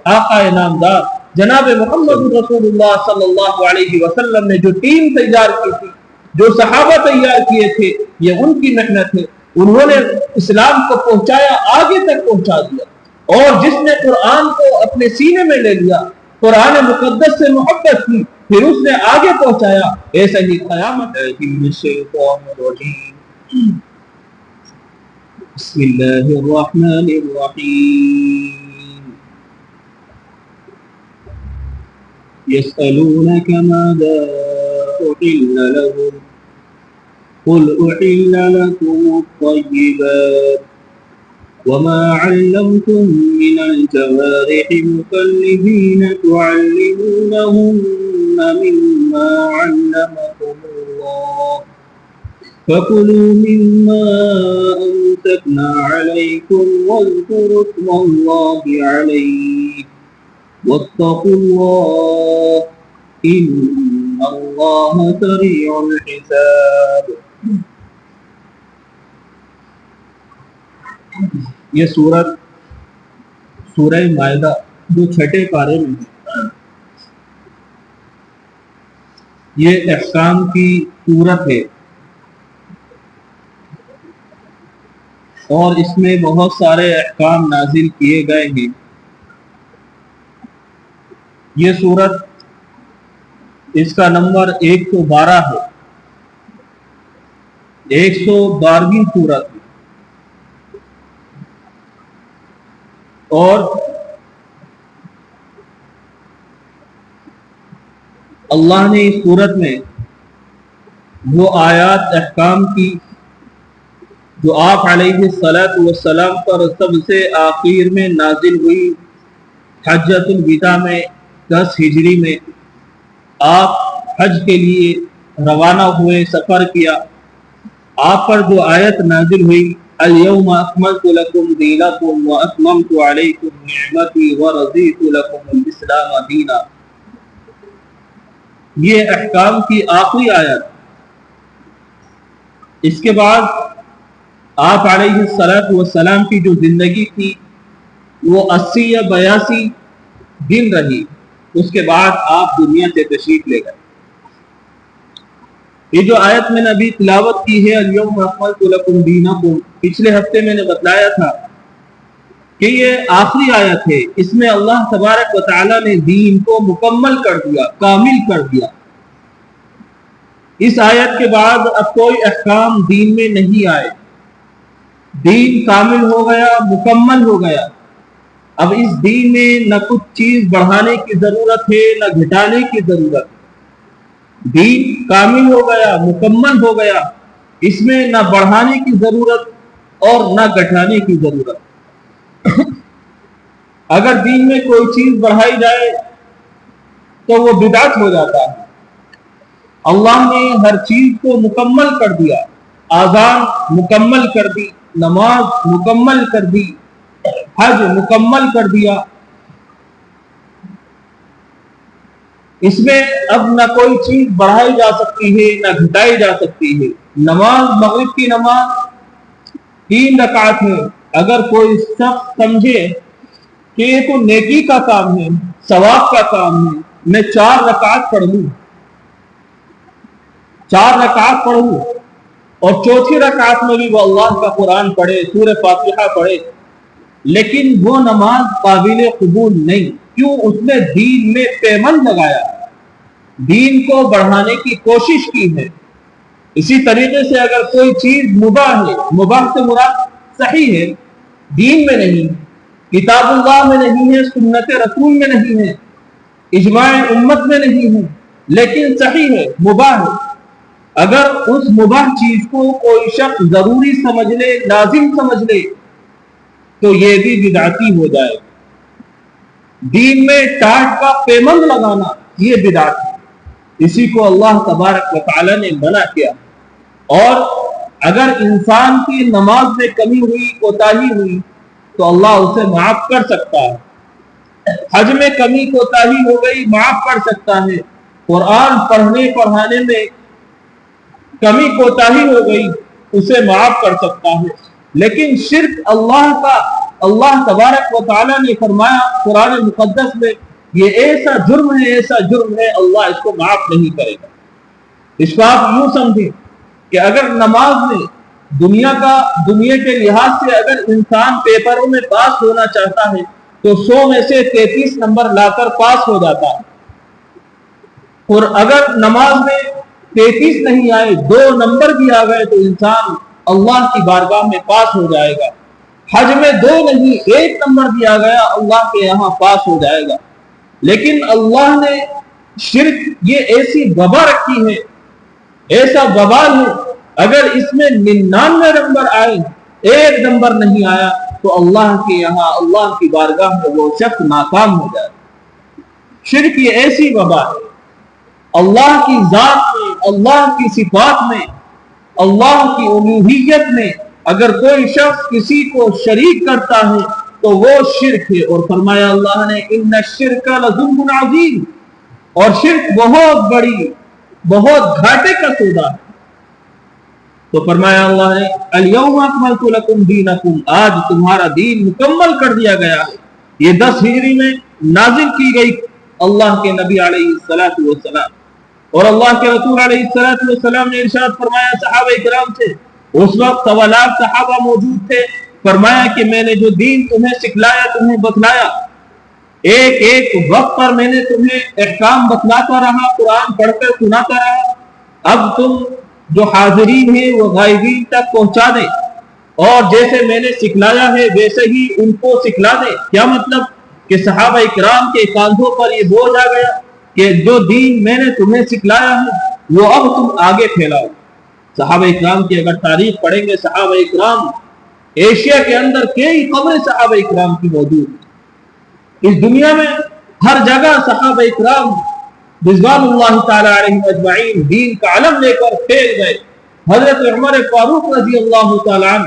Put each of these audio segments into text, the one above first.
آقا نامدار جناب محمد رسول اللہ صلی اللہ علیہ وسلم نے جو ٹیم تیار کی تھی، جو صحابہ تیار کیے تھے، یہ ان کی محنت ہے. انہوں نے اسلام کو پہنچایا، آگے تک پہنچا دیا. اور جس نے قرآن کو اپنے سینے میں لے لیا، قرآن مقدس سے محبت کی، پھر اس نے آگے پہنچایا. ایسا ہی قیامت ہے. بسم اللہ الرحمن الرحیم. يسألونك ماذا أحل لهم قل أحل لكم الطيبات وما علمتم من الجوارح مكلبين تعلمونهن مما علمكم الله فكلوا مما أمسكنا عليكم واذكروا اسم الله عليه واتقوا الله إن الله سريع الحساب. یہ سورت سورہ مائدہ جو چھٹے پارے میں ہے، یہ احکام کی سورت ہے اور اس میں بہت سارے احکام نازل کیے گئے ہیں. یہ سورت اس کا نمبر 112 ہے، 112ویں سورت ہے. اور اللہ نے اس سورت میں وہ آیات احکام کی جو آپ علیہ السلام پر سب سے آخر میں نازل ہوئی، حجۃ الوداع میں 10 ہجری میں آپ حج کے لیے روانہ ہوئے، سفر کیا. آپ پر جو آیت نازل ہوئی، اليوم اکملت لکم دینکم واتممت علیکم نعمتی ورضیت لکم الاسلام دینا، یہ احکام کی آخری آیت. اس کے بعد آپ علیہ السلام کی جو زندگی تھی وہ 80 یا 82 دن رہی. اس کے بعد آپ دنیا سے تشریف لے گئے. یہ جو آیت میں نے ابھی تلاوت کی ہے، اليوم اکملت لکم دینکم، پچھلے ہفتے میں نے بتلایا تھا کہ یہ آخری آیت ہے. اس میں اللہ تبارک و تعالی نے دین کو مکمل کر دیا، کامل کر دیا. اس آیت کے بعد اب کوئی احکام دین میں نہیں آئے. دین کامل ہو گیا، مکمل ہو گیا. اب اس دین میں نہ کچھ چیز بڑھانے کی ضرورت ہے، نہ گھٹانے کی ضرورت ہے. دین کامل ہو گیا، مکمل ہو گیا. اس میں نہ بڑھانے کی ضرورت اور نہ گھٹانے کی ضرورت. اگر دین میں کوئی چیز بڑھائی جائے تو وہ بدعت ہو جاتا ہے. اللہ نے ہر چیز کو مکمل کر دیا. اذان مکمل کر دی، نماز مکمل کر دی، حج مکمل کر دیا. اس میں اب نہ کوئی چیز بڑھائی جا سکتی ہے، نہ گھٹائی جا سکتی ہے. نماز، مغرب کی نماز 3 رکعت ہے. اگر کوئی شخص سمجھے کہ یہ تو نیکی کا کام ہے، ثواب کا کام ہے، میں 4 رکعت پڑھ لوں، 4 رکعت پڑھوں اور چوتھی رکعت میں بھی وہ اللہ کا قرآن پڑھے، سورہ فاتحہ پڑھے، لیکن وہ نماز قابل قبول نہیں. کیوں؟ اس نے دین میں پیمند لگایا، دین کو بڑھانے کی کوشش کی ہے. اسی طریقے سے اگر کوئی چیز مباح ہے، مباح سے مراد صحیح ہے، دین میں نہیں، کتاب اللہ میں نہیں ہے، سنت رسول میں نہیں ہے، اجماع امت میں نہیں ہے، لیکن صحیح ہے، مباح ہے، اگر اس مباح چیز کو کوئی شخص ضروری سمجھ لے، لازم سمجھ لے، تو یہ بھی بدعتی ہو جائے. دین میں ٹاٹ کا پیمند لگانا یہ بدعت ہے. اسی کو اللہ تبارک و تعالی نے منع کیا. اور اگر انسان کی نماز میں کمی ہوئی، کوتاہی ہوئی، تو اللہ اسے معاف کر سکتا ہے. حج میں کمی کوتاہی ہو گئی، معاف کر سکتا ہے. قرآن پڑھنے پڑھانے میں کمی کوتاہی ہو گئی، اسے معاف کر سکتا ہے. لیکن شرک اللہ کا اللہ تبارک و تعالیٰ نے فرمایا قرآن مقدس میں یہ ایسا جرم ہے اللہ اس کو معاف نہیں کرے گا۔ اس کو آپ یوں سمجھیں کہ اگر نماز میں دنیا کے لحاظ سے اگر انسان پیپروں میں پاس ہونا چاہتا ہے تو 100 میں سے 33 نمبر لا کر پاس ہو جاتا ہے، اور اگر نماز میں 33 نہیں آئے 2 نمبر بھی آ گئے تو انسان اللہ کی بارگاہ میں پاس ہو جائے گا۔ حج میں 2 نہیں 1 نمبر بھی آ گیا اللہ کے یہاں پاس ہو جائے گا۔ لیکن اللہ نے شرک یہ ایسی وبا رکھی ہے، ایسا وبال ہے، اگر اس میں 99 نمبر آئے 1 نمبر نہیں آیا تو اللہ کے یہاں اللہ کی بارگاہ میں وہ شخص ناکام ہو جائے۔ شرک یہ ایسی وبا ہے، اللہ کی ذات میں، اللہ کی صفات میں، اللہ کی الوہیت میں اگر کوئی شخص کسی کو شریک کرتا ہے تو وہ شرک ہے، اور فرمایا اللہ نے ان الشرک لظلم عظیم، اور شرک بہت بڑی بہت گھاٹے کا سودا ہے۔ تو فرمایا اللہ نے الیوم اکملت لکم دینکم، آج تمہارا دین مکمل کر دیا گیا ہے۔ یہ 10 ہجری میں نازل کی گئی اللہ کے نبی علیہ الصلوۃ والسلام، اور اللہ کے رسول علیہ الصلوۃ والسلام نے ارشاد فرمایا صحابہ کرام سے، اس وقت 1 لاکھ صحابہ موجود تھے، فرمایا کہ میں نے جو دین تمہیں سکھلایا تمہیں بتلایا، ایک ایک وقت پر میں نے تمہیں احکام بتلاتا رہا، قرآن پڑھ کر سناتا رہا، اب تم جو حاضرین ہیں وہ غائبین تک پہنچا دیں، اور جیسے میں نے سکھلایا ہے ویسے ہی ان کو سکھلا دیں۔ کیا مطلب کہ صحابہ کرام کے کاندھوں پر یہ بوجھ آ گیا کہ جو دین میں نے تمہیں سکھلایا ہے وہ اب تم آگے پھیلاؤ۔ صحابہ کرام کی اگر تاریخ پڑھیں گے، صحابہ کرام ایشیا کے اندر کئی قبریں صحابہ کرام کی موجود ہیں۔ اس دنیا میں ہر جگہ صحابہ کرام رضوان اللہ تعالی علیہم اجمعین دین کا علم لے کر پھیل گئے۔ حضرت عمر فاروق رضی اللہ تعالی عنہ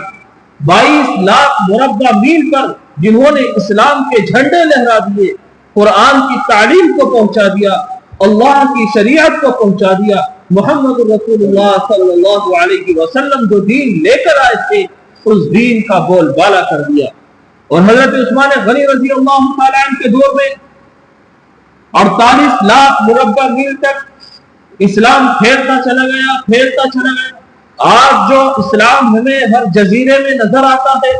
22 لاکھ مربع میل پر جنہوں نے اسلام کے جھنڈے لہرا دیے، قرآن کی تعلیم کو پہنچا دیا، اللہ کی شریعت کو پہنچا دیا، محمد رسول اللہ صلی اللہ علیہ وسلم جو دین لے کر آئے تھے اس دین کا بول بالا کر دیا۔ اور حضرت عثمان غنی رضی اللہ تعالی عنہ کے دور میں 48 لاکھ مربع میل تک اسلام پھیلتا چلا گیا۔ آج جو اسلام ہمیں ہر جزیرے میں نظر آتا ہے،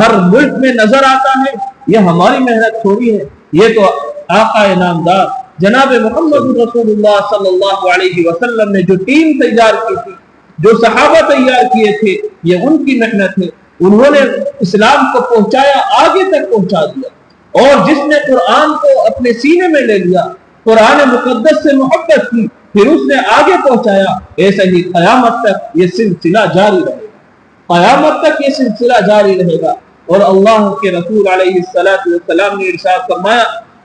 ہر ملک میں نظر آتا ہے، یہ ہماری محنت تھوڑی ہے، یہ تو آقا نامدار جناب محمد رسول اللہ صلی اللہ علیہ وسلم نے جو ٹیم تیار کی تھی، جو صحابہ تیار کیے تھے، یہ ان کی محنت ہے۔ انہوں نے اسلام کو پہنچایا، آگے تک پہنچا دیا، اور جس نے قرآن کو اپنے سینے میں لے لیا، قرآن مقدس سے محبت کی، پھر اس نے آگے پہنچایا۔ ایسا ہی قیامت تک یہ سلسلہ جاری رہے گا، قیامت تک یہ سلسلہ جاری رہے گا۔ اور اللہ کے رسول علیہ السلام نے ارشاد فرمایا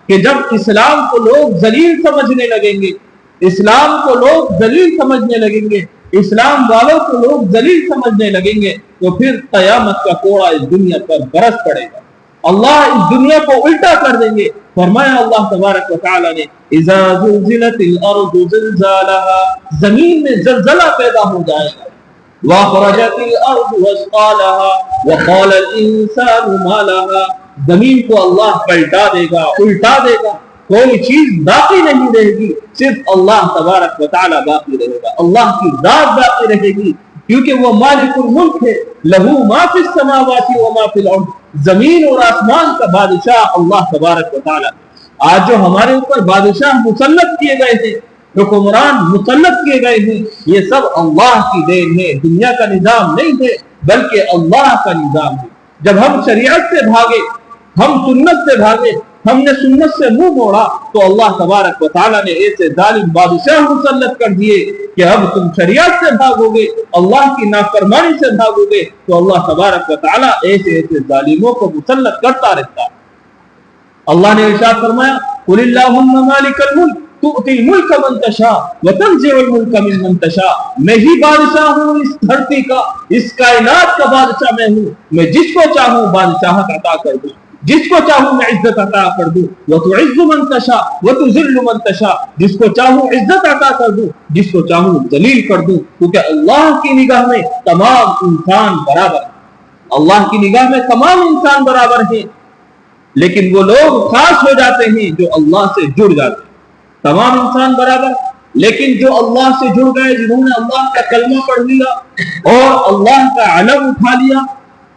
کہ جب اسلام کو لوگ ذلیل سمجھنے لگیں گے، اسلام کو لوگ ذلیل سمجھنے لگیں گے، اسلام والوں کو لوگ ذلیل سمجھنے لگیں گے، تو پھر قیامت کا کوڑا اس دنیا پر برس پڑے گا، اللہ اس دنیا کو الٹا کر دیں گے۔ فرمایا اللہ تبارک و تعالی نے اذا زلزلت الارض زلزالها، زمین میں زلزلہ پیدا ہو جائے گا، واخرجت الارض اثقالها وقال الانسان ما لها، زمین کو اللہ پلٹا دے گا، الٹا دے گا، کوئی چیز باقی نہیں رہے گی، صرف اللہ تبارک و تعالی باقی رہے گا، اللہ کی ذات باقی رہے گی، کیونکہ وہ مالک الملک ہے، لہو ما فی السماوات و ما فی الارض، زمین اور آسمان کا بادشاہ اللہ تبارک و تعالی۔ آج جو ہمارے اوپر بادشاہ مسلط کیے گئے ہیں، حکمران مسلط کیے گئے ہیں، یہ سب اللہ کی دین ہے، دنیا کا نظام نہیں ہے بلکہ اللہ کا نظام ہے۔ جب ہم شریعت سے بھاگے، ہم سنت سے بھاگے، ہم نے سنت سے منہ موڑا تو اللہ تبارک و تعالیٰ نے ایسے ظالم بادشاہ مسلط کر دیے کہ اب تم شریعت سے بھاگو گے، اللہ کی نافرمانی سے بھاگو گے تو اللہ تبارک و تعالیٰ ایسے ظالموں کو مسلط کرتا رہتا۔ اللہ نے ارشاد فرمایا قل اللہم مالک الملک تؤتی الملک من تشاء وتنزع الملک ممن تشاء، میں ہی بادشاہ ہوں اس دھرتی کا، اس کائنات کا بادشاہ میں ہوں، میں جس کو چاہوں بادشاہت عطا کر دوں، جس کو چاہوں میں عزت عطا کر دوں، وتعز من تشاء وتذل من تشاء، جس کو چاہوں عزت عطا کر دوں، جس کو چاہوں ذلیل کر دوں، کیونکہ اللہ کی نگاہ میں تمام انسان برابر ہے، اللہ کی نگاہ میں تمام انسان برابر ہیں، لیکن وہ لوگ خاص ہو جاتے ہیں جو اللہ سے جڑ جاتے ہیں۔ تمام انسان برابر، لیکن جو اللہ سے جڑ گئے، جنہوں نے اللہ کا کلمہ پڑھ لیا اور اللہ کا علم اٹھا لیا،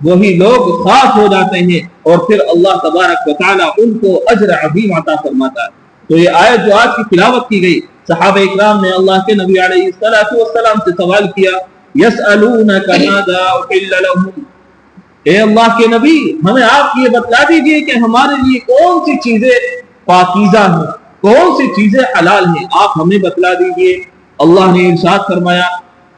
وہی لوگ خاص ہو جاتے ہیں، اور پھر اللہ تبارک و تعالیٰ ان کو اجر عظیم عطا فرماتا ہے۔ تو یہ آیت جو آج کی تلاوت کی گئی، صحابہ اکرام نے اللہ کے نبی علیہ السلام سے سوال کیا، یسألونک ماذا احل لهم، اے اللہ کے نبی ہمیں آپ یہ بتلا دیجئے کہ ہمارے لیے کون سی چیزیں پاکیزہ ہیں، کون سی چیزیں حلال ہیں، آپ ہمیں بتلا دیجئے۔ اللہ نے ارشاد فرمایا،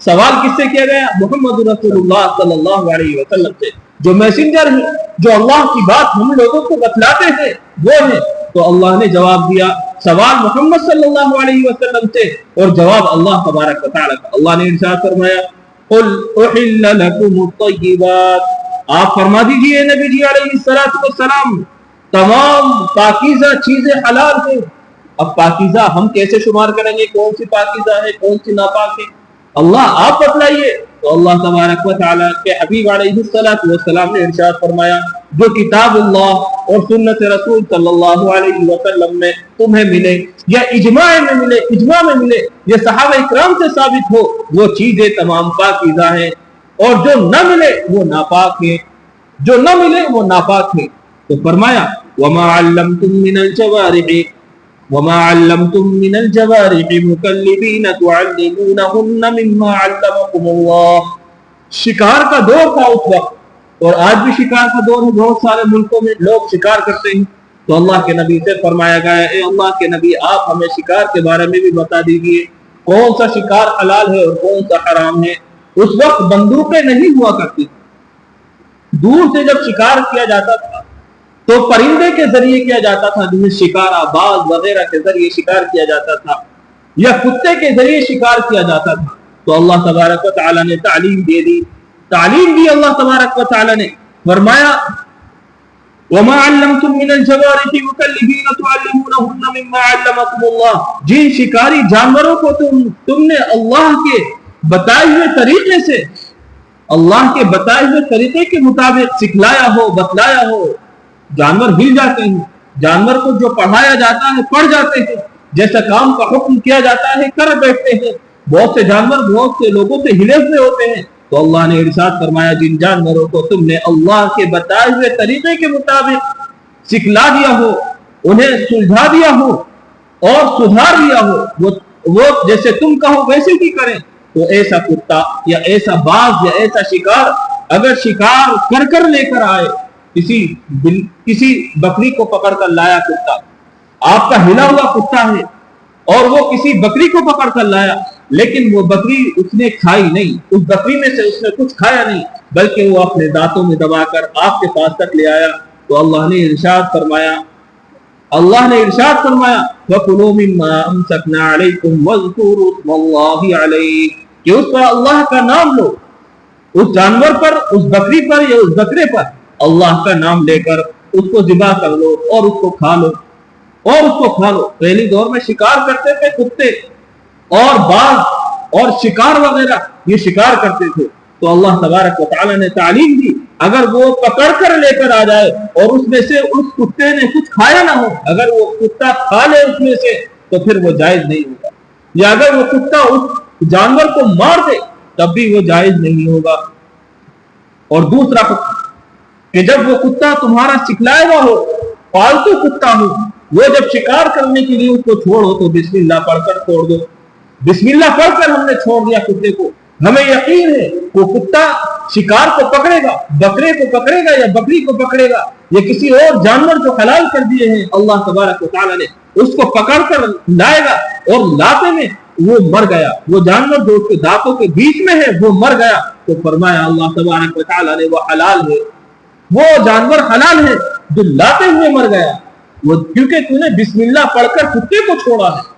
سوال کس سے کیا گیا؟ محمد رسول اللہ صلی اللہ علیہ وسلم سے، جو میسنجر ہیں، جو اللہ کی بات ہم لوگوں کو بتلاتے ہیں وہ ہیں۔ تو اللہ نے جواب دیا، سوال محمد صلی اللہ علیہ وسلم سے اور جواب اللہ تبارک و تعالیٰ کا۔ اللہ نے ارشاد فرمایا، قل احل لکم الطیبات، آپ فرما دیجئے نبی جی علیہ السلام تمام پاکیزہ چیزیں حلال ہیں۔ اب پاکیزہ ہم کیسے شمار کریں گے؟ کون سی پاکیزہ ہے، کون سی ناپاک ہے؟ اللہ آپ بتلائیے۔ تو اللہ تبارک و تعالیٰ کے حبیب علیہ السلام نے ارشاد فرمایا، جو کتاب اللہ اور سنت رسول صلی اللہ علیہ وسلم میں تمہیں ملے یا اجماع میں ملے یا صحابہ اکرام سے ثابت ہو، وہ چیزیں تمام پاکیزہ ہیں، اور جو نہ ملے وہ ناپاک ہے، جو نہ ملے وہ ناپاک ہے۔ تو فرمایا، وما علمتم من الجوارح مكلبين تعلمونهن مما علمكم اللہ۔ شکار کا دور تھا اس وقت، اور آج بھی شکار کا دور ہے، بہت سارے ملکوں میں لوگ شکار کرتے ہیں۔ تو اللہ کے نبی سے فرمایا گیا، اے اللہ کے نبی آپ ہمیں شکار کے بارے میں بھی بتا دیجئے، کون سا شکار حلال ہے اور کون سا حرام ہے۔ اس وقت بندوقیں نہیں ہوا کرتی، دور سے جب شکار کیا جاتا تھا تو پرندے کے ذریعے کیا جاتا تھا، جنہیں شکارہ باز وغیرہ کے ذریعے شکار کیا جاتا تھا، یا کتے کے ذریعے شکار کیا جاتا تھا۔ تو اللہ تبارک و تعالیٰ نے تعلیم دی اللہ تبارک و تعالیٰ نے فرمایا، وما علمتم من الجوارح مكلبين تعلمونهن مما علمكم اللہ، جن شکاری جانوروں کو تم نے اللہ کے بتائے ہوئے طریقے سے، اللہ کے بتائے ہوئے طریقے کے مطابق سکھلایا ہو، بتلایا ہو، جانور ہل جاتے ہیں، جانور کو جو پڑھایا جاتا ہے پڑھ جاتے ہیں، جیسا کام کا حکم کیا جاتا ہے کر بیٹھتے ہیں۔ بہت سے جانور بہت سے لوگوں سے ہلے ہوئے ہوتے ہیں۔ تو اللہ نے ارشاد فرمایا، جن جانوروں کو تم نے اللہ کے بتائے ہوئے طریقے کے مطابق سکھلا دیا ہو، انہیں سلجھا دیا ہو اور سدھار دیا ہو، وہ جیسے تم کہو ویسے ہی کریں، تو ایسا کتا یا ایسا باز یا ایسا شکار اگر شکار کر لے کر آئے، کسی بکری کو پکڑ کر لایا کتا، آپ کا ہلا ہوا کتا ہے، اور وہ کسی بکری کو پکڑ کر لایا، لیکن وہ بکری اس نے کھائی نہیں، اس بکری میں سے اس نے کچھ کھایا نہیں، بلکہ وہ اپنے دانتوں میں دبا کر آپ کے پاس تک لے آیا، تو اللہ نے ارشاد فرمایا وَكُلُوا مِمَّا أَمْسَكْنَا عَلَيْكُمْ وَاذْكُرُوا اسْمَ اللَّهِ عَلَيْهِ، کہ اس پر اللہ کا نام لو، اس جانور پر، اس بکری پر یا اس بکرے پر اللہ کا نام لے کر اس کو ذبح کر لو اور اس کو کھا لو۔ پہلی دور میں شکار کرتے تھے کتے اور باز اور شکار وغیرہ، یہ شکار کرتے تھے۔ تو اللہ تبارک و تعالیٰ نے تعلیم دی، اگر وہ پکڑ کر لے کر آ جائے اور اس میں سے اس کتے نے کچھ کھایا نہ ہو، اگر وہ کتا کھا لے اس میں سے، تو پھر وہ جائز نہیں ہوگا، یا اگر وہ کتا اس جانور کو مار دے تب بھی وہ جائز نہیں ہوگا۔ اور دوسرا کہ جب وہ کتا تمہارا سکھلایا ہوا ہو، پالتو کتا ہو، وہ جب شکار کرنے کے لیے اس کو چھوڑو تو بسم اللہ پڑھ کر چھوڑ دو۔ بسم اللہ پڑھ کر ہم نے چھوڑ دیا کتے کو، ہمیں یقین ہے وہ کتا شکار کو پکڑے گا، بکرے کو پکڑے گا یا بکری کو پکڑے گا، یا کسی اور جانور جو حلال کر دیے ہیں اللہ تبارک و تعالیٰ نے، اس کو پکڑ کر لائے گا، اور لاتے میں وہ مر گیا، وہ جانور جو اس کے دانتوں کے بیچ میں ہے وہ مر گیا، تو فرمایا اللہ تبارک و تعالیٰ نے وہ حلال ہے، وہ جانور حلال ہے جو لاتے ہوئے مر گیا، وہ کیونکہ تو نے بسم اللہ پڑھ کر کتے کو چھوڑا ہے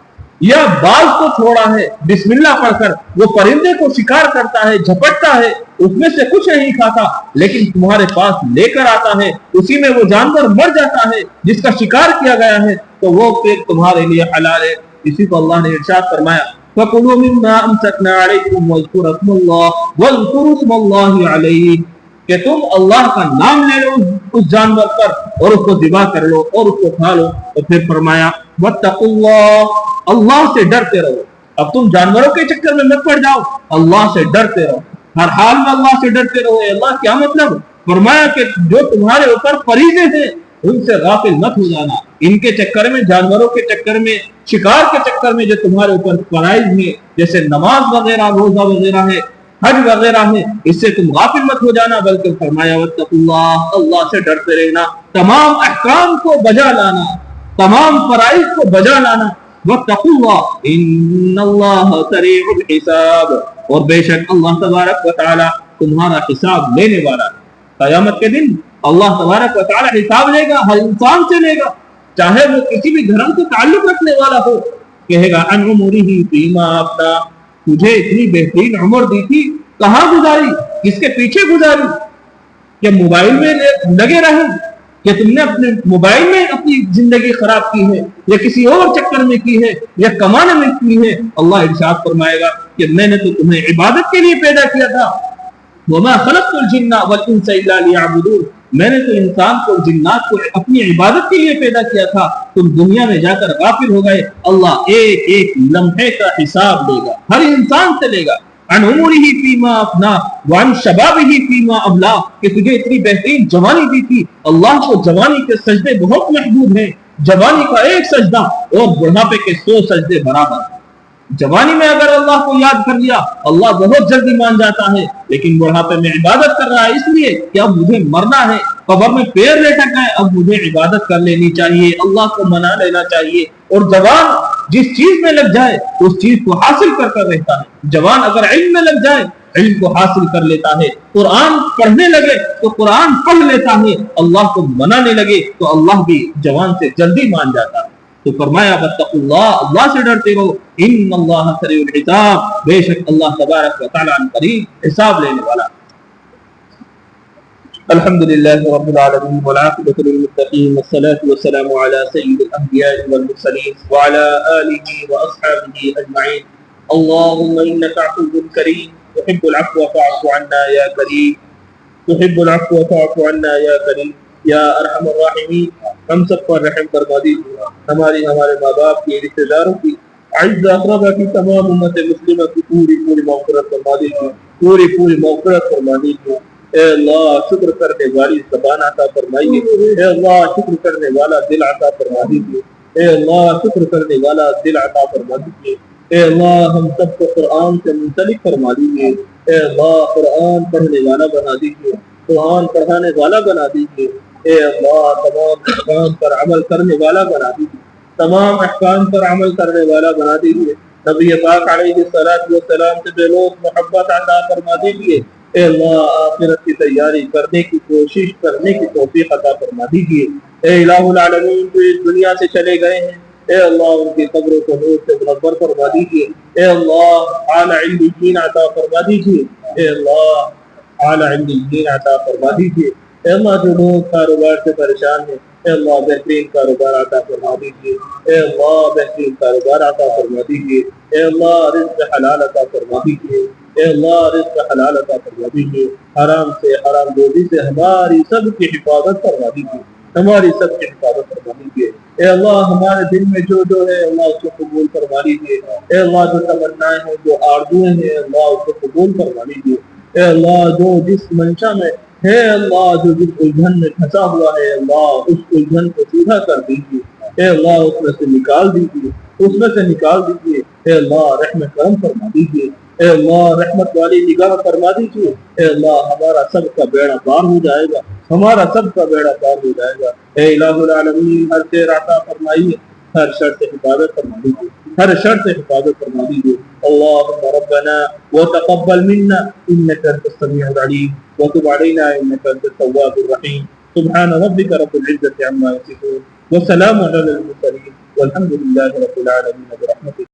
یا باز کو چھوڑا ہے، بسم اللہ پڑھ کر وہ پرندے کو شکار کرتا ہے، جھپٹتا ہے، اس میں سے کچھ نہیں کھاتا، لیکن تمہارے پاس لے کر آتا ہے، اسی میں وہ جانور مر جاتا ہے جس کا شکار کیا گیا ہے، تو وہ پھر تمہارے لیے حلال ہے۔ اسی کو اللہ نے ارشاد فرمایا، فَكُلُوا مِمَّا أَمْسَكْنَا عَلَيْكُمْ وَاذْكُرُوا اسْمَ اللَّهِ عَلَيْهِ، کہ تم اللہ کا نام لے لو اس جانور پر اور اس کو ذبح کر لو اور اس کو کھا لو. اور پھر فرمایا واتقوا اللہ, اللہ سے ڈرتے رہو. اب تم جانوروں کے چکر میں مت پڑ جاؤ, اللہ سے ڈرتے رہو, ہر حال میں اللہ سے ڈرتے رہو. اللہ کیا مطلب؟ فرمایا کہ جو تمہارے اوپر فریضے ہیں ان سے غافل مت ہو جانا. ان کے چکر میں, جانوروں کے چکر میں, شکار کے چکر میں جو تمہارے اوپر فرائض ہیں جیسے نماز وغیرہ, روزہ وغیرہ ہے, حج وغیرہ ہے, اس سے تم غافل مت ہو جانا. بلکہ فرمایا واتقوا اللہ, اللہ سے ڈرتے رہنا, تمام احکام کو بجا لانا, تمام فرائض کو بجا لانا. واتقوا اللہ ان اللہ سریع الحساب, اور بے شک اللہ تبارک و تعالی تمہارا حساب لینے والا ہے. قیامت کے دن اللہ تبارک و تعالی حساب لے گا, ہر انسان سے لے گا, چاہے وہ کسی بھی دھرم سے تعلق رکھنے والا ہو. کہے گا ان عمرہ فیما افنی, تجھے اتنی بہترین عمر دی تھی کہاں گزاری, کس کے پیچھے گزاری؟ کہ موبائل میں لگے رہے, کہ تم نے اپنے موبائل میں اپنی زندگی خراب کی ہے, یا کسی اور چکر میں کی ہے, یا کمانے میں کی ہے. اللہ ارشاد فرمائے گا کہ میں نے تو تمہیں عبادت کے لیے پیدا کیا تھا. وما خلقت الجن والانس الا ليعبدون, میں نے تو انسان کو جنات کو اپنی عبادت کے لیے پیدا کیا تھا. تم دنیا میں جا کر غافل ہو گئے. اللہ ایک ایک لمحے کا حساب لے گا, ہر انسان سے لے گا. عن عمره فيما افنى وعن شبابه فيما ابلى, کہ تجھے اتنی بہترین جوانی دی تھی. اللہ کو جوانی کے سجدے بہت محبوب ہیں. جوانی کا ایک سجدہ اور بڑھاپے کے 100 سجدے برابر. جوانی میں اگر اللہ کو یاد کر لیا اللہ بہت جلدی مان جاتا ہے, لیکن بڑھاپے میں عبادت کر رہا ہے اس لیے کہ اب مجھے مرنا ہے, قبر میں پیر لٹک گئے, اب مجھے عبادت کر لینی چاہیے, اللہ کو منا لینا چاہیے. اور جوان جس چیز میں لگ جائے اس چیز کو حاصل کر کر رہتا ہے. جوان اگر علم میں لگ جائے علم کو حاصل کر لیتا ہے, قرآن پڑھنے لگے تو قرآن پڑھ لیتا ہے, اللہ کو منانے لگے تو اللہ بھی جوان سے جلدی مان جاتا ہے. تو فرمایا واتقوا اللہ, اللہ سے ڈرتے رہو. ان اللہ سریع الحساب, بے شک اللہ تبارک و تعالی قریب حساب لینے والا. الحمدللہ رب العالمین والعاقبۃ للمتقین والصلاة والسلام علی سید الانبیاء والمرسلین وعلی آلہ واصحابہ اجمعین. اللهم انک عفو کریم تحب العفو فاعف عنا یا کریم, تحب العفو فاعف عنا یا کریم. یا ارحم الراحمین, ہم سب پر رحم فرما دیجیے, ہمارے ماں باپ کی, رشتہ داروں کی, اعز اقربا کی, تمام امت مسلمہ کی پوری مغفرت فرما دیجیے, پوری مغفرت فرما دیجیے. اے اللہ شکر کرنے والی زبان عطا فرمائیے, اے اللہ شکر کرنے والا دل عطا فرما دیجیے, اے اللہ شکر کرنے والا دل عطا فرما دیجیے. اے اللہ ہم سب کو قرآن سے منسلک فرما دیجیے, اے اللہ قرآن پڑھنے والا بنا دیجیے, قرآن پڑھانے والا بنا دیجیے. اے اللہ تمام احکام پر عمل کرنے والا بنا دیجیے, تمام احکام پر عمل کرنے والا بنا دیجیے. نبی پاک علیہ الصلوۃ والسلام سے بے لوث محبت عطا فرما دیجیے. اے اللہ آخرت کی تیاری کرنے کی کوشش کرنے کی توفیق عطا فرما دیجیے. اے الہ العالمین جو اس دنیا سے چلے گئے ہیں, اے اللہ ان کی قبروں کو نور سے منور فرما دیجیے. اے اللہ اعلی علیین عطا فرما دیجیے. اے اللہ اعلی علیین عطا فرما دیجیے. اے اللہ جو لوگ کاروبار سے پریشان ہیں, اے اللہ بہترین کاروبار عطا فرما دیجیے. اے اللہ بہترین کاروبار عطا فرما دیجیے. اے اللہ رزق حلال عطا فرما دیجیے. اے اللہ رزق حلال عطا فرما دیجیے. حرام سے, حرام روزی سے ہماری سب کی حفاظت فرما دیجیے, ہماری سب کی حفاظت فرما دیجیے. اے اللہ ہمارے دل میں جو ہے اللہ اس کو قبول فرما لیجیے. اے اللہ جو تمنائیں ہیں, جو آرزویں ہیں, اللہ اس کو قبول فرما لیجیے. اے اللہ جو جس منشا میں ہے, اللہ جو جس الجھن میں پھنسا ہوا ہے, اللہ اس الجھن کو سیدھا کر دیجیے. اے اللہ اس میں سے نکال دیجیے, اس میں سے نکال دیجیے. اے اللہ رحم کرم فرما دیجیے. اے اللہ رحمت والی نگاہ فرما دیجیے. اے اللہ ہمارا سب کا بیڑا پار ہو جائے گا, ہمارا سب کا بیڑا پار ہو جائے گا. اے الہ العالمین ہر خیر عطا فرمائیے, ہر شر سے حفاظت فرما دیجیے, ہر شر سے حفاظت فرما دیجیے. اللهم ربنا وتقبل منا انك انت السميع العليم وتب علينا انك انت التواب الرحيم. سبحان ربك رب العزة عما يصفون وسلام على المرسلين والحمد لله رب العالمين برحمته.